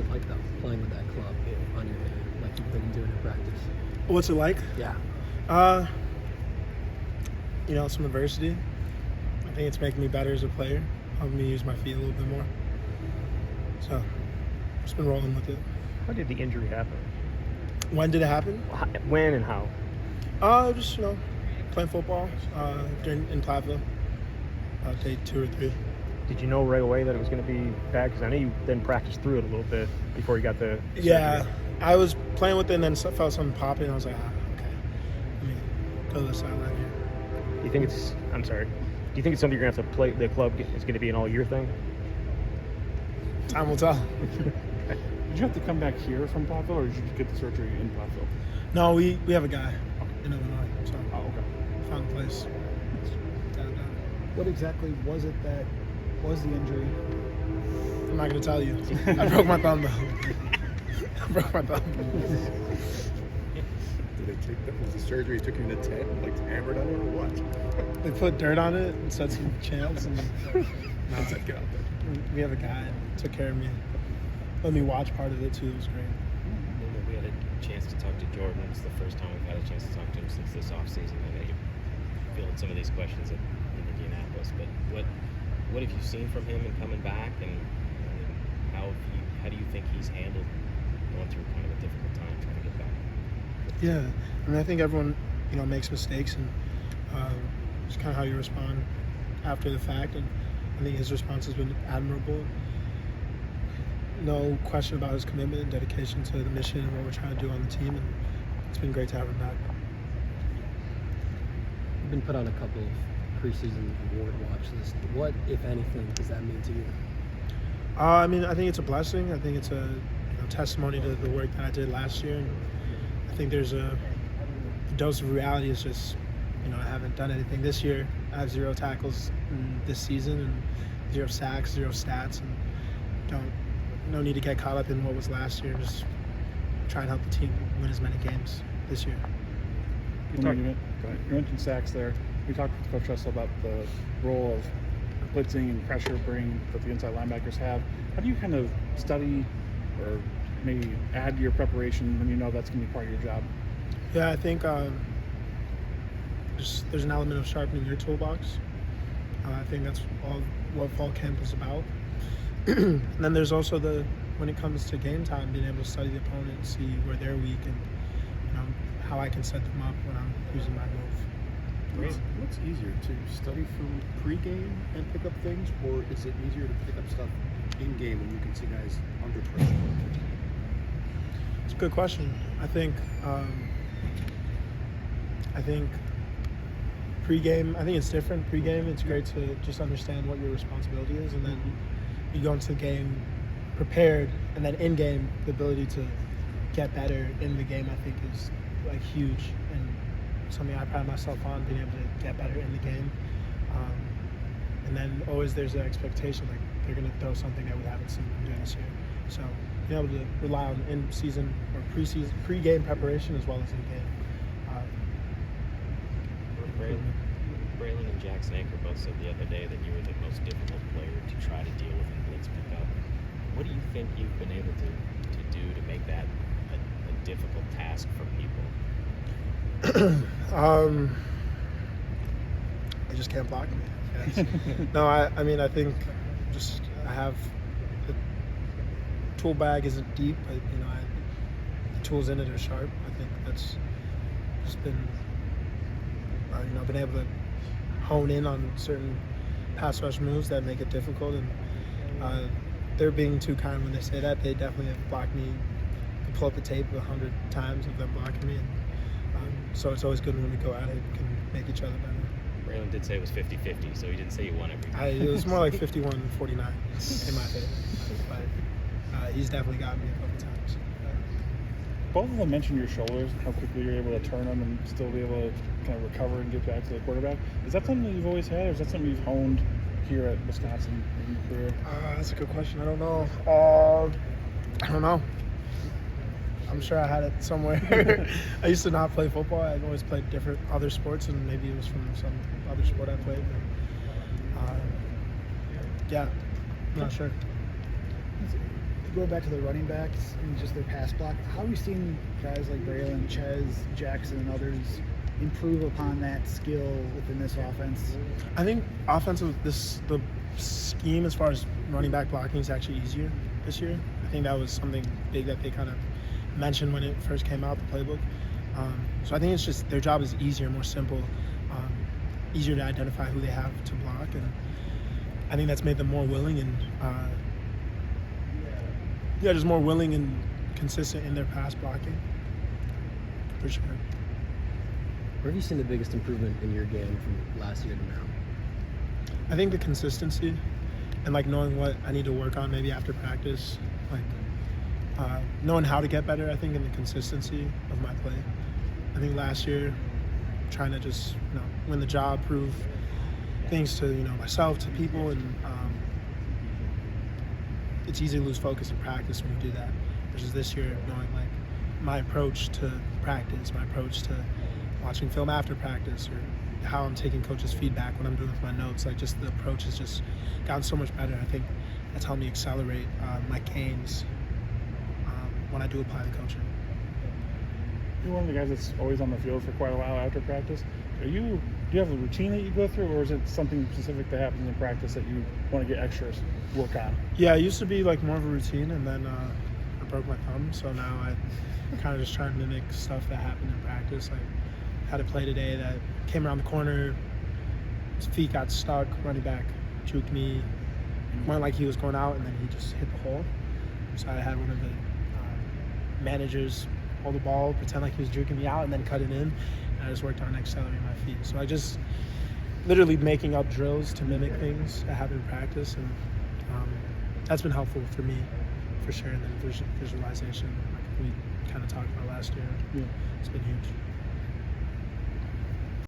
it like though, playing with that club on your hand, like you've been doing in practice? What's it like? Yeah. Some adversity. I think it's making me better as a player, helping me use my feet a little bit more. So, just been rolling with it. How did the injury happen? When did it happen? When and how? Just playing football in Platteville, day 2 or 3. Did you know right away that it was going to be bad? Because I know you then practiced through it a little bit before you got the surgery. Yeah, I was playing with it and then felt something popping. And I was like, okay, let me go to the sideline here. Do you think it's? I'm sorry. Do you think it's something you're going to have to play? The club is going to be an all-year thing. Time will tell. Did you have to come back here from Platteville, or did you get the surgery in Platteville? No, we have a guy in Illinois, so okay. found a place. What exactly was it that was the injury? I'm not going to tell you. I broke my thumb, though. I broke my thumb. Did they take that? Was the surgery took you to 10 and like hammered on it or what? They put dirt on it and said some chants, and I said, get out there. we have a guy that took care of me. Let me watch part of it, too. It was great. We had a chance to talk to Jordan. It's the first time we've had a chance to talk to him since this offseason. I know you're feeling some of these questions in Indianapolis, but what have you seen from him and coming back, and how do you think he's handled going through kind of a difficult time trying to get back? Yeah, I mean, I think everyone, makes mistakes, and it's kind of how you respond after the fact, and I think his response has been admirable. No question about his commitment and dedication to the mission and what we're trying to do on the team, and it's been great to have him back. You've been put on a couple of preseason award watch lists. What, if anything, does that mean to you? I think it's a blessing. I think it's a testimony to the work that I did last year, and I think there's a dose of reality. Is just I haven't done anything this year. I have 0 tackles this season and 0 sacks, 0 stats, and no need to get caught up in what was last year. Just try and help the team win as many games this year. You mentioned sacks there. We talked with Coach Russell about the role of blitzing and pressure bring that the inside linebackers have. How do you kind of study or maybe add to your preparation when you know that's going to be part of your job? Yeah, I think there's an element of sharpening your toolbox. I think that's all what fall camp is about. And then there's also when it comes to game time, being able to study the opponent, see where they're weak, and how I can set them up when I'm using my move. What's easier, to study from pregame and pick up things, or is it easier to pick up stuff in game when you can see guys under pressure? It's a good question. I think pregame, I think it's different. Pregame, it's great to just understand what your responsibility is, and then you go into the game prepared, and then in game, the ability to get better in the game, I think, is like huge, and something I pride myself on, being able to get better in the game. And then always there's an expectation, like they're going to throw something that we haven't seen them do this year. So being able to rely on in-season or pre-game preparation as well as in-game. Braylon and Jackson Anchor both said the other day that you were the most difficult player to try to deal with in blitz pickup. What do you think you've been able to do to make that a difficult task for people? They just can't block me. Yes. No, I think just I have the tool bag isn't deep, but the tools in it are sharp. I think that's just been been able to hone in on certain pass rush moves that make it difficult, and they're being too kind when they say that. They definitely have blocked me. You pull up the tape 100 times of them blocking me, and so it's always good when we go at it, we can make each other better. Braylon did say it was 50-50, so he didn't say you won every time. It was more like 51-49 in my favor, but he's definitely got me a couple times. Both of them mentioned your shoulders, how quickly you're able to turn them and still be able to kind of recover and get back to the quarterback. Is that something that you've always had, or is that something you've honed here at Wisconsin in your career? That's a good question. I don't know. I'm sure I had it somewhere. I used to not play football. I'd always played different other sports, and maybe it was from some other sport I played. But, yeah, I'm not sure. Going back to the running backs and just their pass block, how have you seen guys like Braylon, Ches, Jackson, and others improve upon that skill within this offense? I think the scheme as far as running back blocking is actually easier this year. I think that was something big that they kind of mentioned when it first came out, the playbook. So I think it's just their job is easier, more simple, easier to identify who they have to block, and I think that's made them more willing and just more willing and consistent in their pass blocking, for sure. Where have you seen the biggest improvement in your game from last year to now? I think the consistency and like knowing what I need to work on maybe after practice, like knowing how to get better. I think in the consistency of my play. I think last year trying to just win the job, prove things to myself, to people, and it's easy to lose focus in practice when you do that. Versus this year, knowing like my approach to practice, my approach to watching film after practice, or how I'm taking coaches' feedback, what I'm doing with my notes. Like just the approach has just gotten so much better. I think that's helped me accelerate my gains when I do apply the coaching. You're one of the guys that's always on the field for quite a while after practice. Do you have a routine that you go through, or is it something specific that happens in practice that you want to get extra work on? Yeah, it used to be like more of a routine, and then I broke my thumb, so now I kind of just try to mimic stuff that happened in practice. Like had a play today that came around the corner, his feet got stuck, running back juked me, went like he was going out, and then he just hit the hole. So I had one of the managers hold the ball, pretend like he was juking me out, and then cut it in. And I just worked on accelerating my feet. So I just literally making up drills to mimic things that happen in practice, and that's been helpful for me, for sure. And then visualization, like we kind of talked about last year, it's been huge.